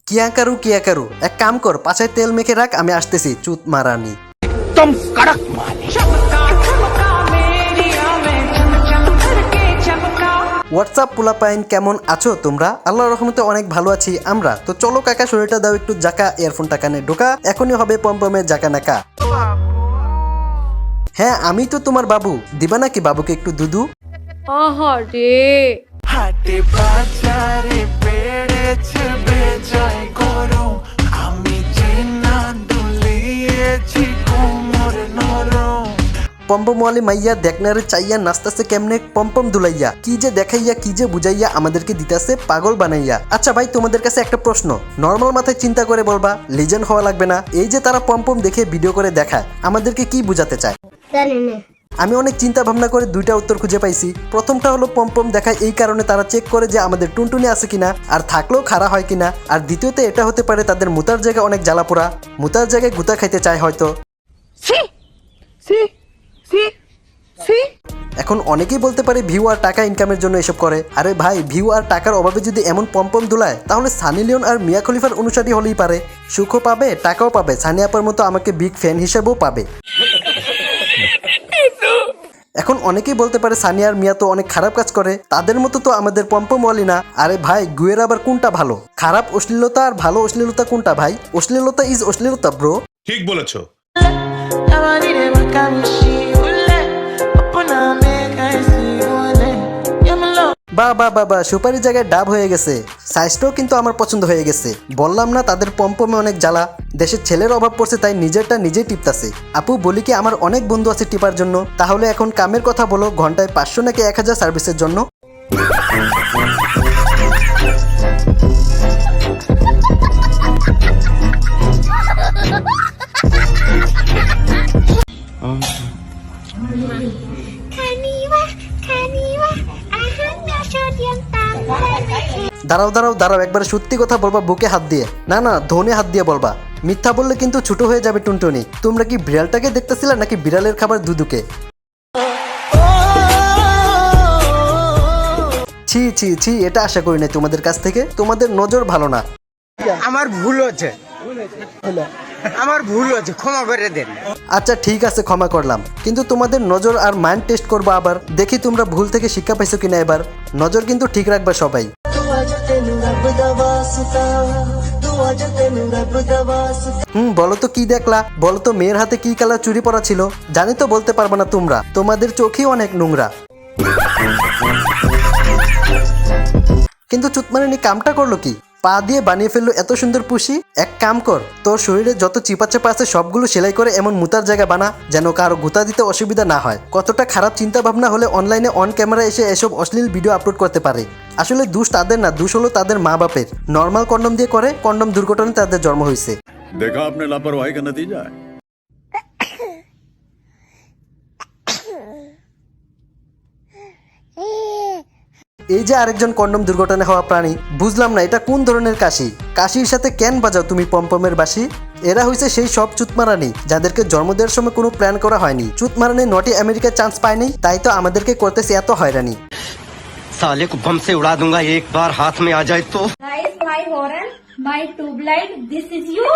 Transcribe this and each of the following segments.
কিয়া করু এক কাম কর, পাছায় তেল মেখে রাখ, আমি আসতেছি চুত মারানি। तुम कड़क माल। হোয়াটসঅ্যাপ পোলাপাইন, কেমন আছো তোমরা? আল্লাহর রহমতে অনেক ভালো আছি আমরা। তো চলো কাকা, শরীরটা দাও একটু জাকা, ইয়ারফোনটা কানে ঢোকা, এখনই হবে পম্পমের জাকা নাকা। হ্যাঁ আমি তো তোমার বাবু, দিবা নাকি বাবুকে একটু দুধু? আহারে হাটে বাজারে বেড়েছে বেজায় গরম, আমি যে না দুলিয়েছি কোমর নরম। পম্পম ওয়ালি মাইয়া দেখনারে চাইয়া নাচতাছে কেমনে পম্পম দুলাইয়া, কি যে দেখাইয়া কি যে বুঝাইয়া আমাদেরকে দিতেছে পাগল বানাইয়া। আচ্ছা ভাই, তোমাদের কাছে একটা প্রশ্ন, নর্মাল মাথায় চিন্তা করে বলবা, লিজেন্ড হওয়া লাগবে না। এই যে তারা পম্পম দেখে ভিডিও করে দেখায়, আমাদেরকে কি বুঝাতে চায়? আমি অনেক চিন্তা ভাবনা করে দুইটা উত্তর খুঁজে পাইছি। প্রথমটা হলো পম্পম দেখায় এই কারণে তারা চেক করে যে আমাদের টুনটুনি আছে কিনা, আর থাকলেও খাড়া হয় কিনা। আর দ্বিতীয়তে এটা হতে পারে তাদের মুতার জায়গায় অনেক জ্বালাপোড়া, মুতার জায়গায় গুতা খাইতে চায় হয়তো। এখন অনেকেই বলতে পারে ভিউ আর টাকা ইনকামের জন্য এসব করে। আরে ভাই, ভিউ আর টাকার অভাবে যদি এমন পম্পম দুলায়, তাহলে সানি লিওন আর মিয়া খলিফার অনুসারী হলেই পারে। সুখও পাবে, টাকাও পাবে, সানি আপার মতো আমাকে বিগ ফ্যান হিসেবেও পাবে। এখন অনেকেই বলতে পারে সানি আর মিয়া তো অনেক খারাপ কাজ করে, তাদের মতো তো আমাদের পম্পম ওয়ালি না। আরে ভাই, গুয়ের আবার কোনটা ভালো? খারাপ অশ্লীলতা আর ভালো অশ্লীলতা কোনটা ভাই? অশ্লীলতা ইজ অশ্লীলতা ব্রো। ঠিক বলেছো। বা সুপারি জায়গায় ডাব হয়ে গেছে। সাইজটাও কিন্তু আমার পছন্দ হয়ে গেছে। বললাম না তাদের পম্পমে অনেক জ্বালা। দেশের ছেলের অভাব পড়ছে, তাই নিজেরটা নিজেই টিপতাছে। আপু বলি কি, আমার অনেক বন্ধু আছে টিপার জন্য। তাহলে এখন কামের কথা বলো, ঘন্টায় 500 নাকি 1000 সার্ভিসের জন্য? দাঁড়াও, একবার সত্যি কথা বলবা বুকে হাত দিয়ে, না ধনে হাত দিয়ে বলবা। মিথ্যা বললে কিন্তু ছোট হয়ে যাবে টুনটুনি। তোমরা কি বিড়ালটাকে দেখতেছিলে নাকি বিড়ালের খাবার দুদুকে? ছি, এটা আশা করি নাই তোমাদের কাছ থেকে। তোমাদের নজর ভালো না। আমার ভুল হচ্ছে, ক্ষমা করে দেন। আচ্ছা ঠিক আছে, ক্ষমা করলাম, কিন্তু তোমাদের নজর আর মাইন্ড টেস্ট করবো আবার, দেখি তোমরা ভুল থেকে শিক্ষা পাইছো কিনা। এবার নজর কিন্তু ঠিক রাখবা সবাই। বলো তো কি দেখলা? বলো তো মেয়ের হাতে কি কালার চুরি পরা ছিল? জানি তো বলতে পারবে না তোমরা, তোমাদের চোখই অনেক নোংরা। কিন্তু চুতমারানি কামটা করলো কি? পা দিয়ে বানিয়ে ফেললো এত সুন্দর পুষি। এক কাম কর, তোর শরীরে যত চিপা চাপা আছে সবগুলো সেলাই করে এমন মুতার জায়গা বানা, যেন কারো গুতা দিতে অসুবিধা না হয়। কতটা খারাপ চিন্তা ভাবনা হলে অনলাইনে অন ক্যামেরা এসে এসব অশ্লীল ভিডিও আপলোড করতে পারে? আসলে দোষ তাদের না, দোষ হলো তাদের মা বাপের। নর্মাল কন্ডম দিয়ে করে, কন্ডম দুর্ঘটনায় তাদের জন্ম হয়েছে। देखा आपने लापरवाही का नतीजा है। এই যে আরেকজন কন্ডম দুর্ঘটনায় হওয়া প্রাণী, বুঝলাম না এটা কোন ধরনের কাশি? কাশির সাথে কেন বাজাও তুমি পম্পমের বাসি? এরা হয়েছে সেই সব চুতমারানি যাদেরকে জন্ম দেওয়ার সময় কোনো প্ল্যান করা হয়নি। চুতমারানি নটি আমেরিকার চান্স পায়নি, তাই তো আমাদেরকে করতেছে এত হয়রানি। साले को बम से उड़ा दूंगा एक बार हाथ में आ जाए तो। Guys, my horn, my tube light, this is you.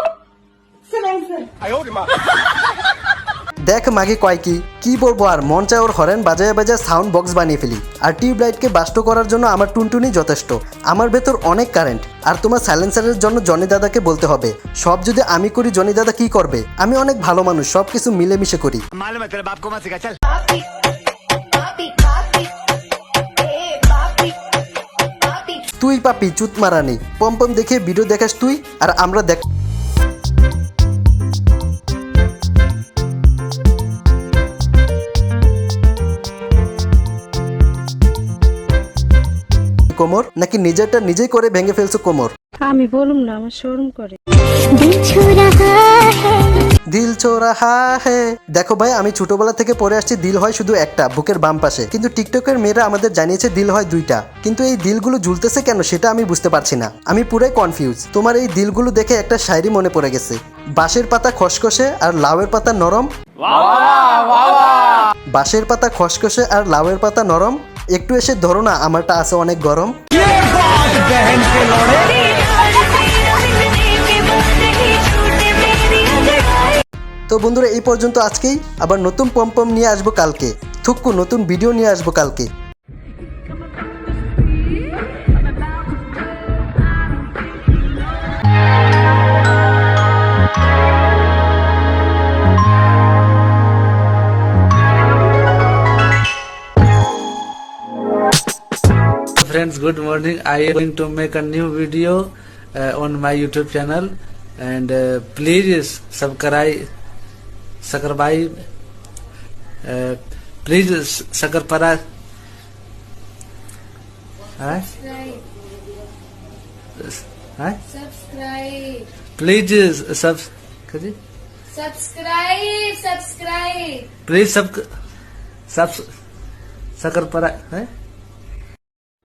দেখ মাগে কয় কি বলবো আর, মন চায় ওর হরেন বাজায় বাজায় সাউন্ড বক্স বানিয়ে ফেলি। আর টিউবলাইটকে বাস্ট করার জন্য আমার টুনটুনি যথেষ্ট। আমার ভেতর অনেক কারেন্ট। আর তোমার সাইলেন্সারের জন্য জনি দাদাকে বলতে হবে। সব যদি আমি করি, জনি দাদা কি করবে? আমি অনেক ভালো মানুষ, সব কিছু মিলেমিশে করি। তুই পাপি চুতমারানি, পম্পম দেখে ভিডিও দেখাস তুই, আর আমরা দেখ কোমর, নাকি নিজেরটা নিজেই করে ভেঙে ফেলছো কোমর? আমি বলুম না, আমার শরম করে। দিল চোরাহা হে। দেখো ভাই, আমি ছোটবেলা থেকে পড়ে আসছি দিল হয় শুধু একটা, বুকের বাম পাশে। কিন্তু টিকটকের মেয়েরা আমাদের জানিয়েছে দিল হয় 2টা। কিন্তু এই দিলগুলো ঝুলতেছে কেন সেটা আমি বুঝতে পারছি না। আমি পুরাই কনফিউজ। তোমার এই দিলগুলো দেখে একটা শায়রি মনে পড়ে গেছে, বাঁশের পাতা খসখসে আর লাউয়ের পাতা নরম। বাঁশের পাতা খসখসে আর লাউয়ের পাতা নরম, একটু এসে ধরো না, আমারটা আছে অনেক গরম। তো বন্ধুরা এই পর্যন্ত আজকেই, আবার নতুন পম্পম নিয়ে আসবো কালকে। থুক্কু নতুন ভিডিও নিয়ে আসবো কালকে। Friends, good morning. I am going to make a new video on my YouTube channel, and please subscribe. Please subscribe. Huh? Huh? Subscribe. Please subscribe. Subscribe. Please subscribe. Huh?